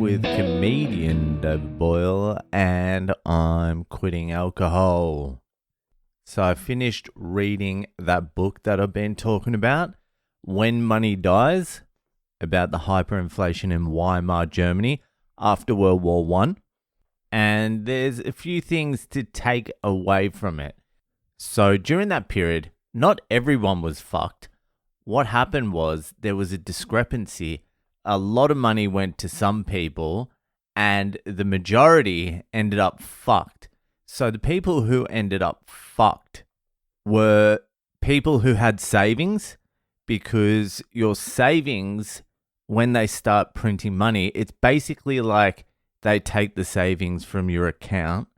with comedian Boyle, and I'm quitting alcohol. So I finished reading that book that I've been talking about, When Money Dies, about the hyperinflation in Weimar, Germany after World War One. And there's a few things to take away from it. So during that period, not everyone was fucked. What happened was there was a discrepancy. A lot of money went to some people and the majority ended up fucked. So the people who ended up fucked were people who had savings, because your savings, when they start printing money, it's basically like they take the savings from your account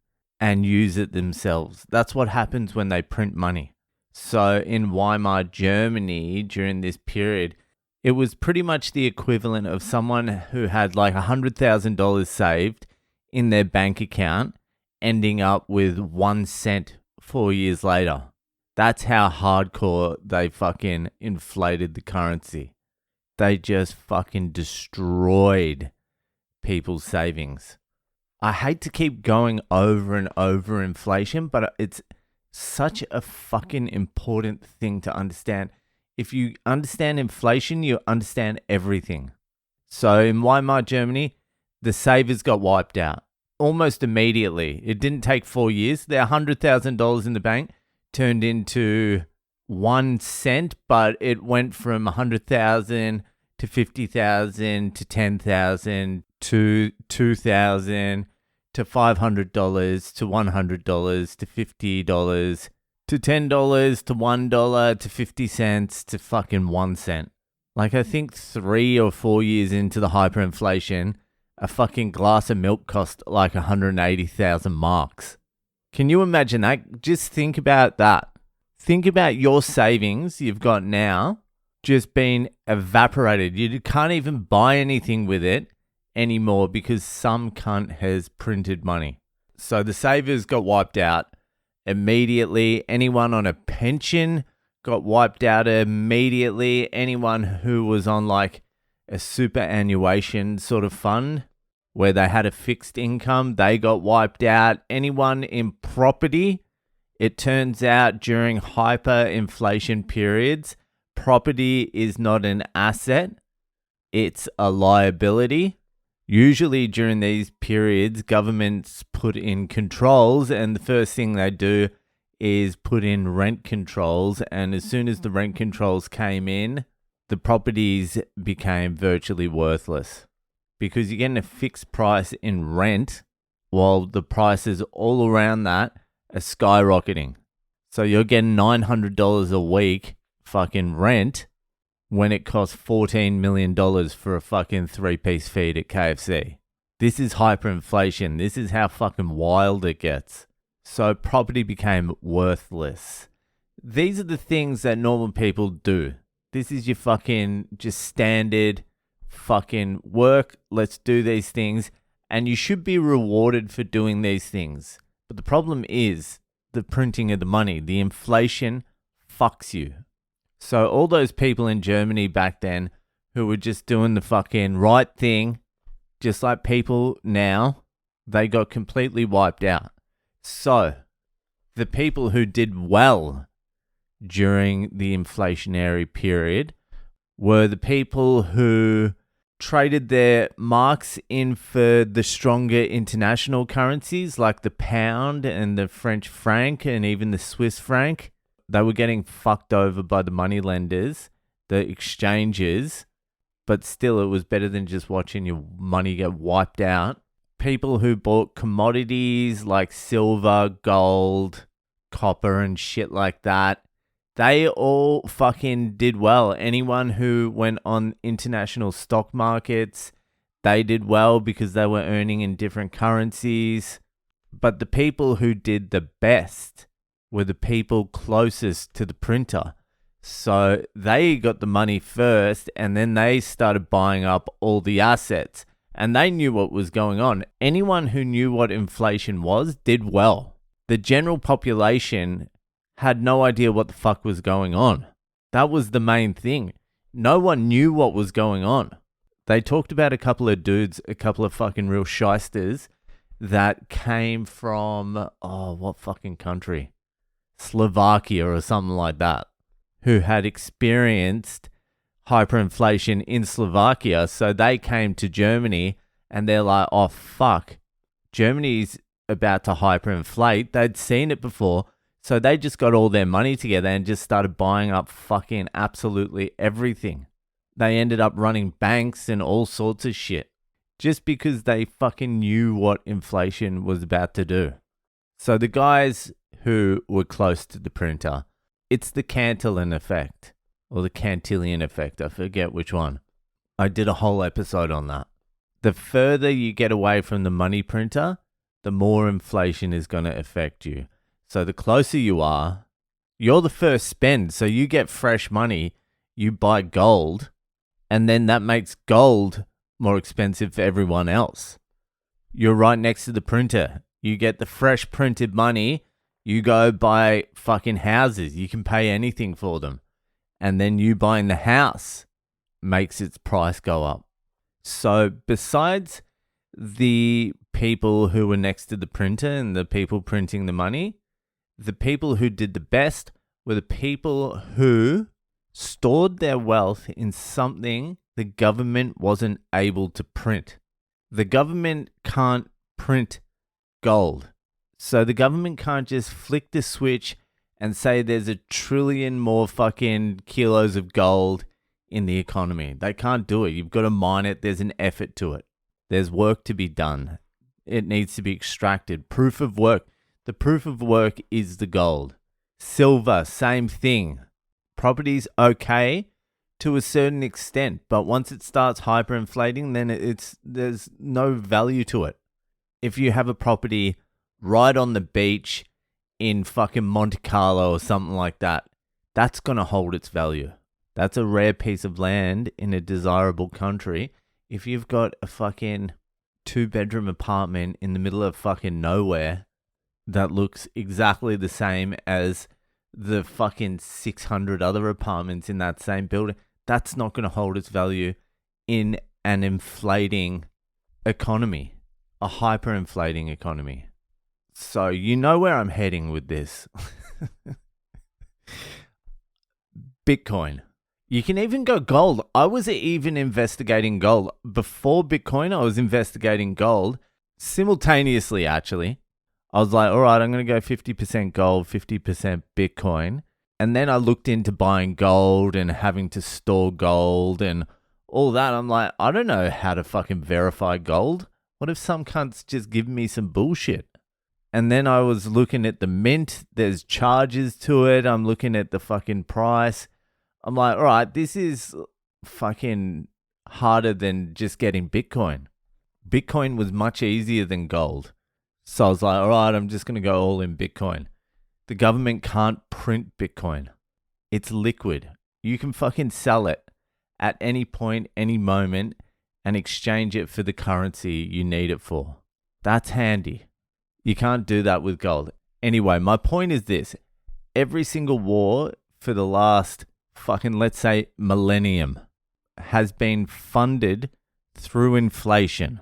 and use it themselves. That's what happens when they print money. So in Weimar, Germany, during this period, it was pretty much the equivalent of someone who had like $100,000 saved in their bank account ending up with 1 cent 4 years later. That's how hardcore they fucking inflated the currency. They just fucking destroyed people's savings. I hate to keep going over and over inflation, but it's such a fucking important thing to understand. If you understand inflation, you understand everything. So in Weimar, Germany, the savers got wiped out almost immediately. It didn't take 4 years. Their $100,000 in the bank turned into 1 cent, but it went from 100,000 to 50,000 to 10,000 to 2,000 to $500 to $100 to $50 to $10 to $1 to 50 cents to fucking 1 cent. Like, I think 3 or 4 years into the hyperinflation, a fucking glass of milk cost like 180,000 marks. Can you imagine that? Just think about that. Think about your savings you've got now just being evaporated. You can't even buy anything with it anymore because some cunt has printed money. So the savers got wiped out immediately. Anyone on a pension got wiped out immediately. Anyone who was on like a superannuation sort of fund where they had a fixed income, they got wiped out. Anyone in property, it turns out during hyperinflation periods, property is not an asset, it's a liability. Usually during these periods, governments put in controls, and the first thing they do is put in rent controls. And as soon as the rent controls came in, the properties became virtually worthless because you're getting a fixed price in rent while the prices all around that are skyrocketing. So you're getting $900 a week fucking rent when it costs $14 million for a fucking 3-piece feed at KFC. This is hyperinflation. This is how fucking wild it gets. So property became worthless. These are the things that normal people do. This is your fucking just standard fucking work. Let's do these things. And you should be rewarded for doing these things. But the problem is the printing of the money. The inflation fucks you. So all those people in Germany back then who were just doing the fucking right thing, just like people now, they got completely wiped out. So the people who did well during the inflationary period were the people who traded their marks in for the stronger international currencies like the pound and the French franc and even the Swiss franc. They were getting fucked over by the money lenders, the exchanges, but still it was better than just watching your money get wiped out. People who bought commodities like silver, gold, copper and shit like that, they all fucking did well. Anyone who went on international stock markets, they did well because they were earning in different currencies. But the people who did the best were the people closest to the printer. So they got the money first and then they started buying up all the assets and they knew what was going on. Anyone who knew what inflation was did well. The general population had no idea what the fuck was going on. That was the main thing. No one knew what was going on. They talked about a couple of dudes, a couple of fucking real shysters that came from, what fucking country? Slovakia or something like that, who had experienced hyperinflation in Slovakia. So they came to Germany and they're like, oh, fuck, Germany's about to hyperinflate. They'd seen it before. So they just got all their money together and just started buying up fucking absolutely everything. They ended up running banks and all sorts of shit just because they fucking knew what inflation was about to do. So the guys who were close to the printer, it's the Cantillon effect or the Cantillon effect. I forget which one. I did a whole episode on that. The further you get away from the money printer, the more inflation is going to affect you. So the closer you are, you're the first spend. So you get fresh money, you buy gold, and then that makes gold more expensive for everyone else. You're right next to the printer. You get the fresh printed money. You go buy fucking houses. You can pay anything for them. And then you buying the house makes its price go up. So besides the people who were next to the printer and the people printing the money, the people who did the best were the people who stored their wealth in something the government wasn't able to print. The government can't print gold. So the government can't just flick the switch and say there's 1 trillion more fucking kilos of gold in the economy. They can't do it. You've got to mine it. There's an effort to it. There's work to be done. It needs to be extracted. Proof of work. The proof of work is the gold. Silver, same thing. Property's okay to a certain extent, but once it starts hyperinflating, then there's no value to it. If you have a property right on the beach in fucking Monte Carlo or something like that, that's going to hold its value. That's a rare piece of land in a desirable country. If you've got a fucking 2-bedroom apartment in the middle of fucking nowhere that looks exactly the same as the fucking 600 other apartments in that same building, that's not going to hold its value in an inflating economy, a hyperinflating economy. So you know where I'm heading with this. Bitcoin. You can even go gold. I was even investigating gold. Before Bitcoin, I was investigating gold simultaneously, actually. I was like, all right, I'm going to go 50% gold, 50% Bitcoin. And then I looked into buying gold and having to store gold and all that. I'm like, I don't know how to fucking verify gold. What if some cunts just give me some bullshit? And then I was looking at the mint. There's charges to it. I'm looking at the fucking price. I'm like, all right, this is fucking harder than just getting Bitcoin. Bitcoin was much easier than gold. So I was like, all right, I'm just going to go all in Bitcoin. The government can't print Bitcoin. It's liquid. You can fucking sell it at any point, any moment, and exchange it for the currency you need it for. That's handy. You can't do that with gold. Anyway, my point is this. Every single war for the last fucking, let's say, millennium has been funded through inflation.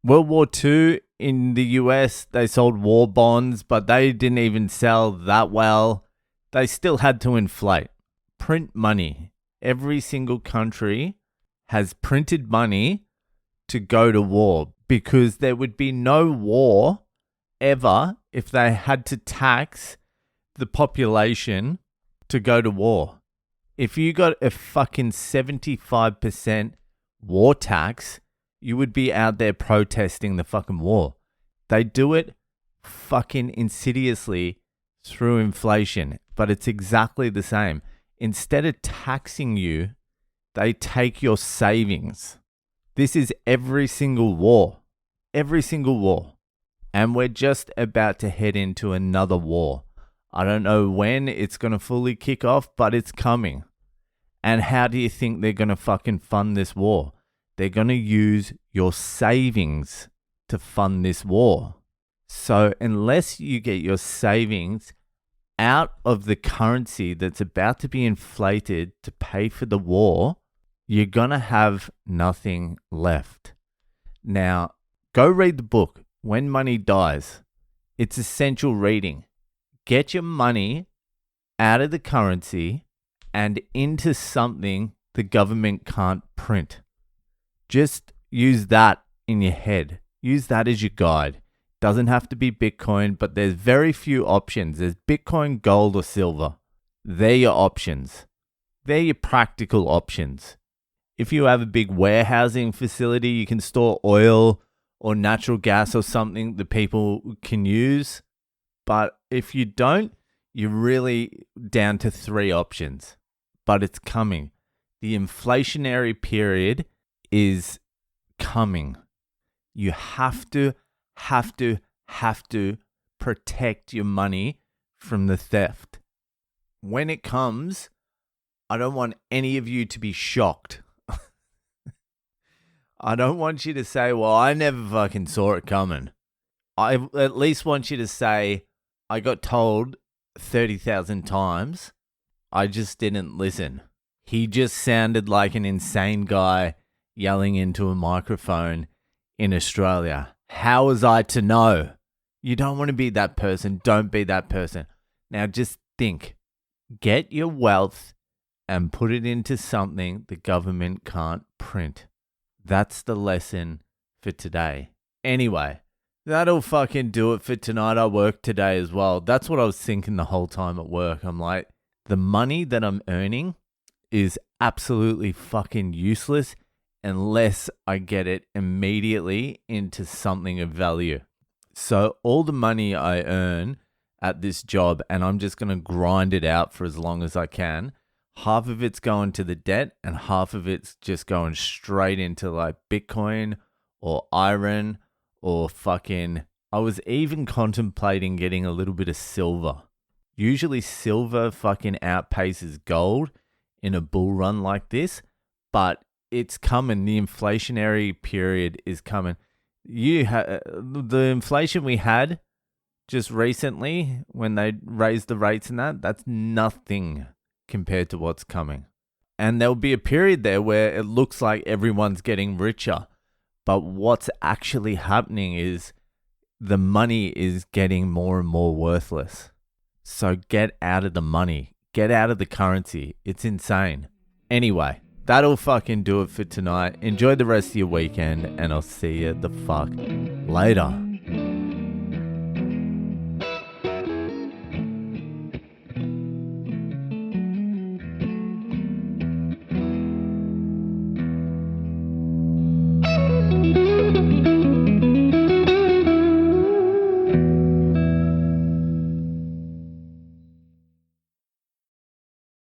World War II in the US, they sold war bonds, but they didn't even sell that well. They still had to inflate. Print money. Every single country has printed money to go to war because there would be no war ever if they had to tax the population to go to war. If you got a fucking 75% war tax, you would be out there protesting the fucking war. They do it fucking insidiously through inflation, but it's exactly the same. Instead of taxing you, they take your savings. This is every single war. Every single war. And we're just about to head into another war. I don't know when it's going to fully kick off, but it's coming. And how do you think they're going to fucking fund this war? They're going to use your savings to fund this war. So unless you get your savings out of the currency that's about to be inflated to pay for the war, you're going to have nothing left. Now, go read the book, When Money Dies. It's essential reading. Get your money out of the currency and into something the government can't print. Just use that in your head. Use that as your guide. Doesn't have to be Bitcoin, but there's very few options. There's Bitcoin, gold, or silver. They're your options. They're your practical options. If you have a big warehousing facility, you can store oil or natural gas or something that people can use. But if you don't, you're really down to 3 options. But it's coming. The inflationary period is coming. You have to protect your money from the theft. When it comes, I don't want any of you to be shocked. I don't want you to say, well, I never fucking saw it coming. I at least want you to say, I got told 30,000 times. I just didn't listen. He just sounded like an insane guy yelling into a microphone in Australia. How was I to know? You don't want to be that person. Don't be that person. Now just think. Get your wealth and put it into something the government can't print. That's the lesson for today. Anyway, that'll fucking do it for tonight. I work today as well. That's what I was thinking the whole time at work. I'm like, the money that I'm earning is absolutely fucking useless unless I get it immediately into something of value. So all the money I earn at this job, and I'm just going to grind it out for as long as I can, half of it's going to the debt and half of it's just going straight into like Bitcoin or iron or fucking... I was even contemplating getting a little bit of silver. Usually silver fucking outpaces gold in a bull run like this, but it's coming. The inflationary period is coming. The inflation we had just recently when they raised the rates and that's nothing compared to what's coming. And there'll be a period there where it looks like everyone's getting richer. But what's actually happening is the money is getting more and more worthless. So get out of the money. Get out of the currency. It's insane. Anyway, that'll fucking do it for tonight. Enjoy the rest of your weekend and I'll see you the fuck later.